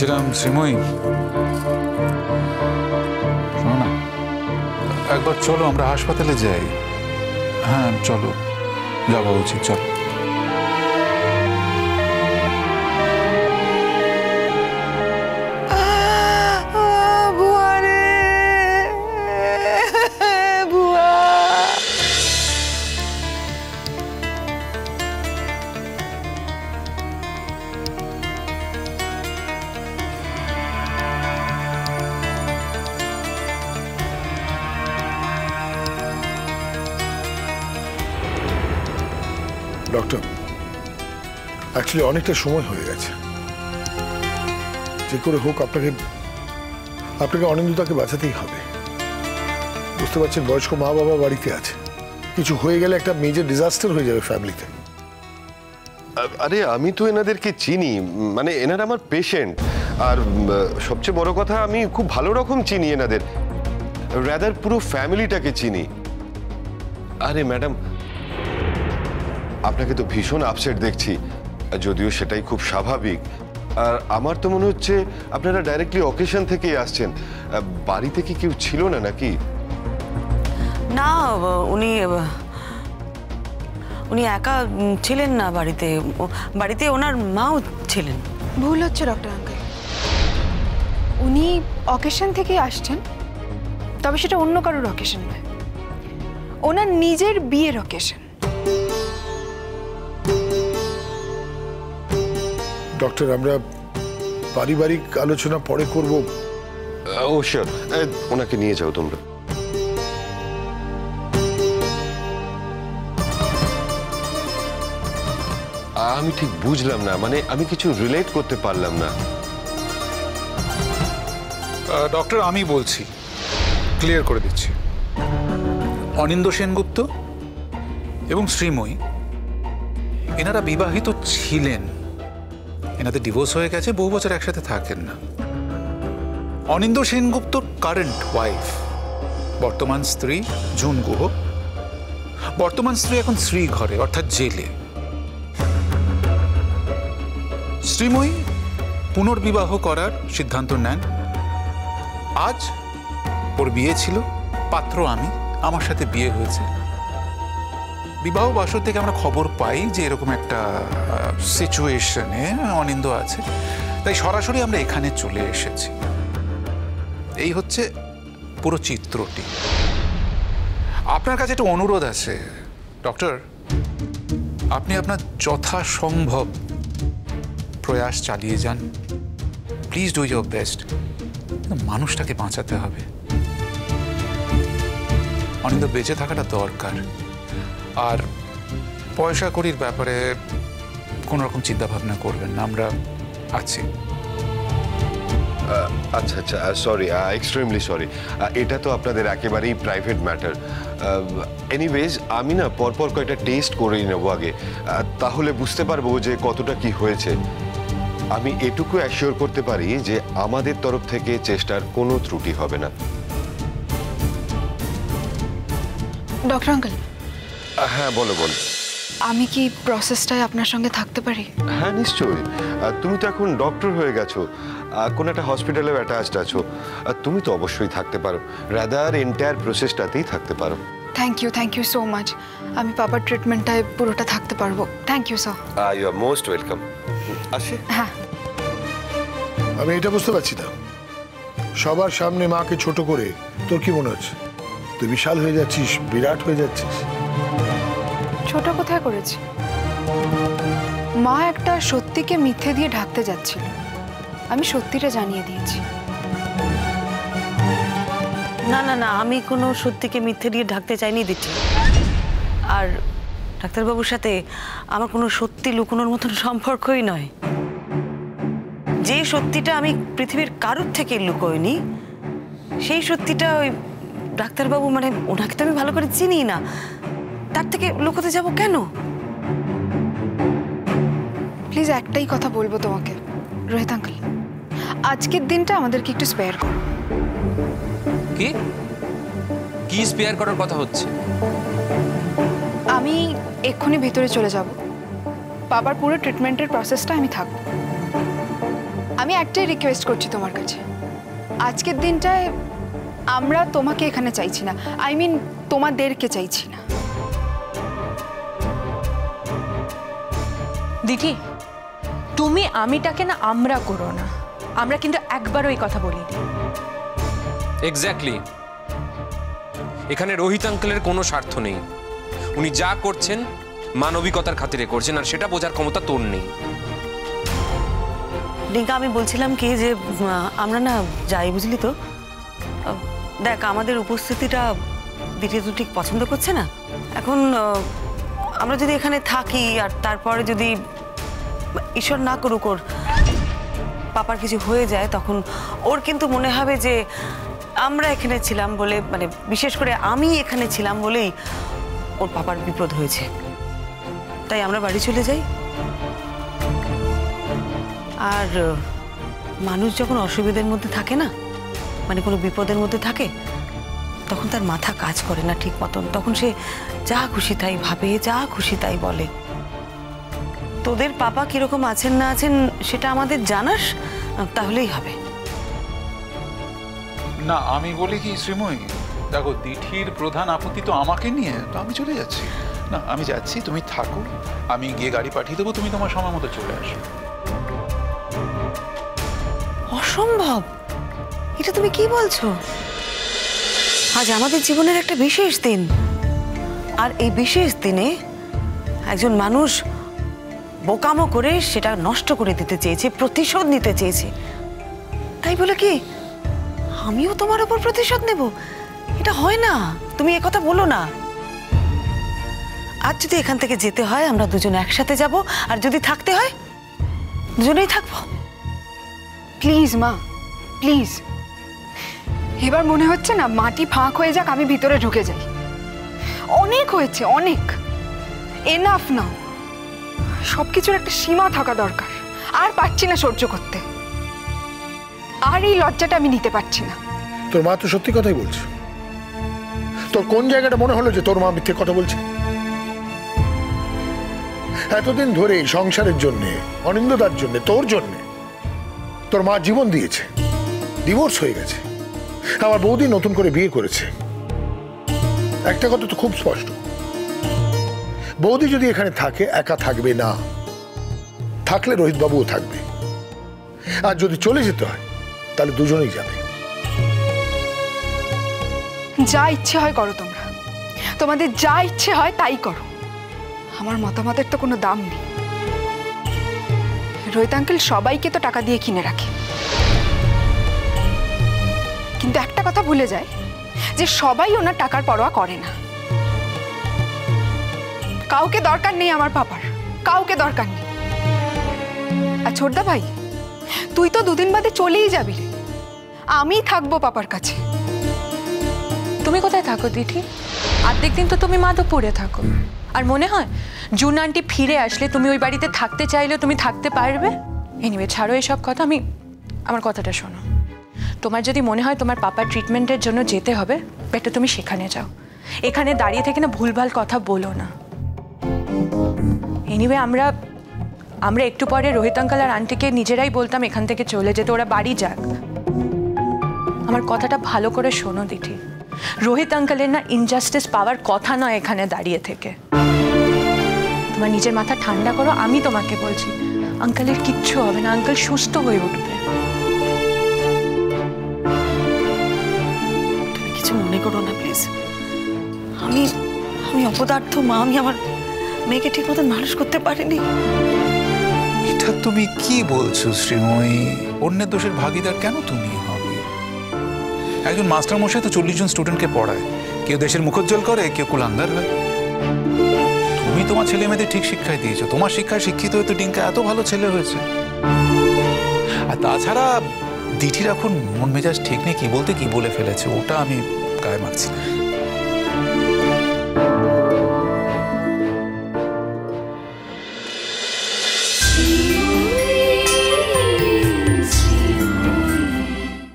বলছিলাম শ্রীময়ী, শোনো না, একবার চলো আমরা হাসপাতালে যাই। হ্যাঁ চলো, যাওয়া উচিত, চলো। ডক্টর, অ্যাকচুয়ালি অনেকটা সময় হয়ে গেছে। যে করে হোক আপনাকে অনিন্দিতাকে বাঁচাতেই হবে। বুঝতে পারছেন, বয়স্ক মা বাবা বাড়িতে আছে, কিছু হয়ে গেলে একটা মেজর ডিজাস্টার হয়ে যাবে ফ্যামিলিতে। আরে আমি তো এনাদেরকে চিনি, মানে এনারা আমার পেশেন্ট। আর সবচেয়ে বড় কথা, আমি খুব ভালো রকম চিনি এনাদের, রাদার পুরো ফ্যামিলিটাকে চিনি। আরে ম্যাডাম, আপনাকে তো ভীষণ আপসেট দেখছি, যদিও সেটাই খুব স্বাভাবিক। আর আমার তো মনে হচ্ছে আপনারা ডাইরেক্টলি অকেশন থেকেই আসছেন। বাড়িতে কি কেউ ছিল না নাকি? না, উনি একা ছিলেন না বাড়িতে, বাড়িতে ওনার মাও ছিলেন। ভুল হচ্ছে ডক্টর আঙ্কেল, উনি অকেশন থেকেই আসছেন, তবে সেটা অন্য কারোর অকেশন নয়, ওনার নিজের বিয়ের অকেশন। ডক্টর, আমরা পারিবারিক আলোচনা পরে করব। ও শিওর, ওনাকে নিয়ে যাও তোমরা। আমি ঠিক বুঝলাম না, মানে আমি কিছু রিলেট করতে পারলাম না। ডক্টর, আমি বলছি, ক্লিয়ার করে দিচ্ছি। অনিন্দ সেনগুপ্ত এবং শ্রীময়ী এনারা বিবাহিত ছিলেন, এনাদের ডিভোর্স হয়ে গেছে, বহু বছর একসাথে থাকেন না। অনিন্দ সেনগুপ্ত কারেন্ট ওয়াইফ, বর্তমান স্ত্রী জুন গুহ, বর্তমান স্ত্রী এখন শ্রী ঘরে অর্থাৎ জেলে। শ্রীময়ী পুনর্বিবাহ করার সিদ্ধান্ত নেন। আজ ওর বিয়ে ছিল, পাত্র আমি, আমার সাথে বিয়ে হয়েছে। বিবাহ বাসর থেকে আমরা খবর পাই যে এরকম একটা সিচুয়েশনে অনিন্দ আছে, তাই সরাসরি আমরা এখানে চলে এসেছি। এই হচ্ছে পুরো চিত্রটি। আপনার কাছে একটা অনুরোধ আছে ডক্টর, আপনি আপনার যথাসম্ভব প্রয়াস চালিয়ে যান, প্লিজ ডু ইয়োর বেস্ট। মানুষটাকে বাঁচাতে হবে, অনিন্দ বেঁচে থাকাটা দরকার। আর পয়সা কড়ির ব্যাপারে কোনো রকম চিন্তা ভাবনা করবেন না, আমরা আছি। আচ্ছা আচ্ছা, সরি, এক্সট্রিমলি সরি, এটা তো আপনাদের একেবারেই প্রাইভেট ম্যাটার। এনিওয়েজ, আমি না পরপর কয়েকটা টেস্ট করেই নেবো আগে, তাহলে বুঝতে পারবো যে কতটা কি হয়েছে। আমি এটুকু অ্যাসিওর করতে পারি যে আমাদের তরফ থেকে চেষ্টার কোনো ত্রুটি হবে না। ডক্টর আঙ্কেল, হ্যাঁ বলো বলো। আমি কি প্রসেসটায় আপনার সঙ্গে থাকতে পারি? হ্যাঁ নিশ্চয়ই, তুমি তো এখন ডক্টর হয়ে গেছো, কোন একটা হসপিটালেও অ্যাটাচড আছো, তুমি তো অবশ্যই থাকতে পারো, রাদার এন্টায়ার প্রসেসটাতেই থাকতে পারো। Thank you so much. আমি পাপার ট্রিটমেন্টটায় পুরোটা থাকতে পারবো। Thank you sir. You are most welcome. আসি। হ্যাঁ, আমি এটা বুঝতে পারছি না, সবার সামনে মাকে ছোট করে তোর কি মনে হচ্ছে তুই বিশাল হয়ে যাচ্ছিস, বিরাট হয়ে যাচ্ছিস? ছোট কোথায় করেছি? মা একটা সত্যিকে মিথ্যে দিয়ে ঢাকতে যাচ্ছিল, আমি সত্যিটা জানিয়ে দিয়েছি। না না না, আমি কোনো সত্যিকে মিথ্যে দিয়ে ঢাকতে চাইনি দিচ্ছি। আর ডাক্তারবাবুর সাথে আমার কোনো সত্যি লুকোনোর মতন সম্পর্কই নয়। যে সত্যিটা আমি পৃথিবীর কারোর থেকে লুকোইনি, সেই সত্যিটা ওই ডাক্তারবাবু, মানে ওনাকে তো আমি ভালো করে চিনি না, তার থেকে লুকোতে যাব কেন? প্লিজ একটাই কথা বলবো তোমাকে রোহিত আঙ্কেল, আজকের দিনটা আমাদেরকে একটু স্পেয়ার করো। কি কি স্পেয়ার করার কথা হচ্ছে? আমি এক্ষুনি ভেতরে চলে যাব, বাবার পুরো ট্রিটমেন্টের প্রসেসটা আমি থাকবো। আমি একটাই রিকোয়েস্ট করছি তোমার কাছে, আজকের দিনটায় আমরা তোমাকে এখানে চাইছি না, আই মিন তোমাদেরকে চাইছি না। দিদি, তুমি আমিটাকে না আমরা করো না, আমরা কিন্তু একবারও এই কথা বলিনি। এক্স্যাক্টলি, এখানে রোহিত আঙ্কেলের কোনো স্বার্থ নেই। উনি যা করছেন মানবিকতার খাতিরে করছেন, আর সেটা বোঝার ক্ষমতা তোর নেই। ডিঙ্কা, আমি বলছিলাম কি যে আমরা না যাই, বুঝলি তো? দেখ, আমাদের উপস্থিতিটা দিদি তো ঠিক পছন্দ করছে না। এখন আমরা যদি এখানে থাকি আর তারপরে যদি ঈশ্বর না করুক ওর পাপার কিছু হয়ে যায়, তখন ওর কিন্তু মনে হবে যে আমরা এখানে ছিলাম বলে, মানে বিশেষ করে আমি এখানে ছিলাম বলেই ওর পাপার বিপদ হয়েছে। তাই আমরা বাড়ি চলে যাই। আর মানুষ যখন অসুবিধার মধ্যে থাকে না, মানে কোনো বিপদের মধ্যে থাকে, তখন তার মাথা কাজ করে না ঠিক মতন। তখন সে যা খুশি তাই ভাবে, যা খুশি তাই বলে। তোদের পাপা কিরকম আছেন না আছেন সেটা আমাদের জানাস, তাহলেই হবে। না, আমি বলি কি শ্রীময়ী, দেখো দিঠির প্রধান আপত্তি তো আমাকে নিয়ে, তো আমি চলে যাচ্ছি। না, আমি যাচ্ছি, তুমি থাকো, আমি গিয়ে গাড়ি পাঠিয়ে দেবো, তুমি তোমার সময় মতো চলে আসো। অসম্ভব, এটা তুমি কি বলছো? আজ আমাদের জীবনের একটা বিশেষ দিন, আর এই বিশেষ দিনে একজন মানুষ বোকামো করে সেটা নষ্ট করে দিতে চেয়েছে, প্রতিশোধ নিতে চেয়েছে। তাই বলে কি আমিও তোমার উপর প্রতিশোধ নেব? এটা হয় না, তুমি একথা বলো না। আজ যদি এখান থেকে যেতে হয় আমরা দুজন একসাথে যাব, আর যদি থাকতে হয় দুজনেই থাকবো। প্লিজ মা, প্লিজ। এবার মনে হচ্ছে না মাটি ফাঁক হয়ে যাক, আমি ভিতরে ঢুকে যাই। অনেক হয়েছে, অনেক, এনাফ নাও। সবকিছুর একটা সীমা থাকা দরকার। আর পারছি না সহ্য করতে, আর এই লজ্জাটা আমি নিতে পারছি না। তোর মা তো সত্যি কথাই বলছে। তোর কোন জায়গাটা মনে হলো যে তোর মা মিথ্যে কথা বলছে? এতদিন ধরে সংসারের জন্য, অনিন্দদার জন্য, তোর জন্য তোর মা জীবন দিয়েছে, ডিভোর্স হয়ে গেছে। আমার বৌদি নতুন করে বিয়ে করেছে। একটা কথা তো খুব স্পষ্ট, বৌদি যদি এখানে থাকে একা থাকবে না, থাকলে রোহিত বাবুও থাকবে। আর যদি চলে যেতে হয় তাহলে দুজনেই যাবে। যা ইচ্ছে হয় করো তোমরা, তোমাদের যা ইচ্ছে হয় তাই করো। আমার মতামতের তো কোনো দাম নেই। রোহিত আঙ্কেল সবাইকে তো টাকা দিয়ে কিনে রাখে, কিন্তু একটা কথা ভুলে যায় যে সবাই ওনার টাকার পরোয়া করে না। কাউকে দরকার নেই আমার পাপার, কাউকে দরকার নেই। আর ছোটদা ভাই, তুই তো দুদিন বাদে চলেই যাবি রে, আমি থাকবো পাপার কাছে। তুমি কোথায় থাকো দিদি? অর্ধেক দিন তো তুমি মাধবপুরে থাকো। আর মনে হয় জুন আন্টি ফিরে আসলে তুমি ওই বাড়িতে থাকতে চাইলে তুমি থাকতে পারবে? এনিওয়ে, ছাড়ো এসব কথা। আমার কথাটা শোনো। তোমার যদি মনে হয় তোমার পাপার ট্রিটমেন্টের জন্য যেতে হবে, বেটার তুমি সেখানে যাও। এখানে দাঁড়িয়ে থেকে না ভুলভাল কথা বলো না। এনিওয়ে, আমরা একটু পরে রোহিত আঙ্কেল আর আন্টিকে নিজেরাই বলতাম এখান থেকে চলে যেতে, ওরা বাড়ি যাক। আমার কথাটা ভালো করে শোনো দিদি, রোহিত আঙ্কেলের না ইনজাস্টিস পাওয়ার কথা নয় এখানে দাঁড়িয়ে থেকে। তোমার নিজের মাথা ঠান্ডা করো, আমি তোমাকে বলছি আঙ্কেলের কিচ্ছু হবে না, আঙ্কেল সুস্থ হয়ে উঠবে। তুমি কিছু মনে করো না প্লিজ। আমি অপদার্থ মা, আমি আমার মেয়েকে ঠিক মতন মানুষ করতে পারিনি। এটা তুমি কি বলছো শ্রীময়ী? অন্যের দোষের ভাগিদার কেন তুমি হবে? একজন মাস্টার মশাই তো 40 জন স্টুডেন্টকে পড়ায়, কেউ দেশের মুখোজ্জ্বল করে, কেউ কুলাঙ্গার হয়। তুমি তোমার ছেলে মেয়েদের ঠিক শিক্ষায় দিয়েছো, তোমার শিক্ষায় শিক্ষিত হয়ে তো ডিঙ্কা এত ভালো ছেলে হয়েছে। আর তাছাড়া দিঠির এখন মন মেজাজ ঠিক নেই, কি বলতে কি বলে ফেলেছে, ওটা আমি গায়ে মারছি না।